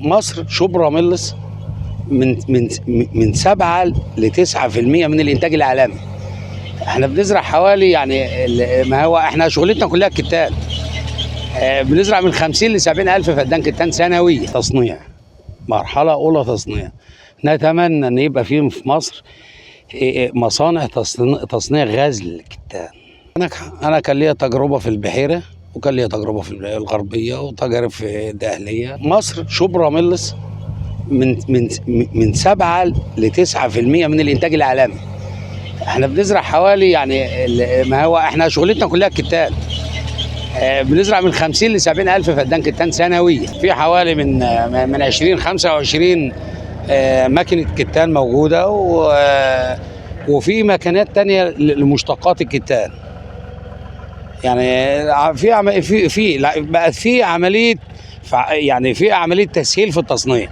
مصر شبرا ملص من 7 ل 9% من الانتاج العالمي. احنا بنزرع حوالي ما هو احنا شغلتنا كلها كتان. بنزرع من 50 ل 70 الف فدان كتان سنويا. تصنيع مرحله اولى تصنيع. نتمنى ان يبقى في مصر مصانع تصنيع غزل الكتان. انا كان ليا تجربه في البحيره، وكان ليا تجربه في الغربيه، وتجارب في الدقهليه. مصر شبرا ملص من 7 ل 9% من الانتاج العالمي. احنا بنزرع حوالي ما هو احنا شغلتنا كلها كتان. بنزرع من 50 ل 70 الف فدان كتان سنويا. في حوالي من 20 25 ماكينه كتان موجوده، وفي مكانات تانية لمشتقات الكتان. يعني بقت في عمليه تسهيل في التصنيع.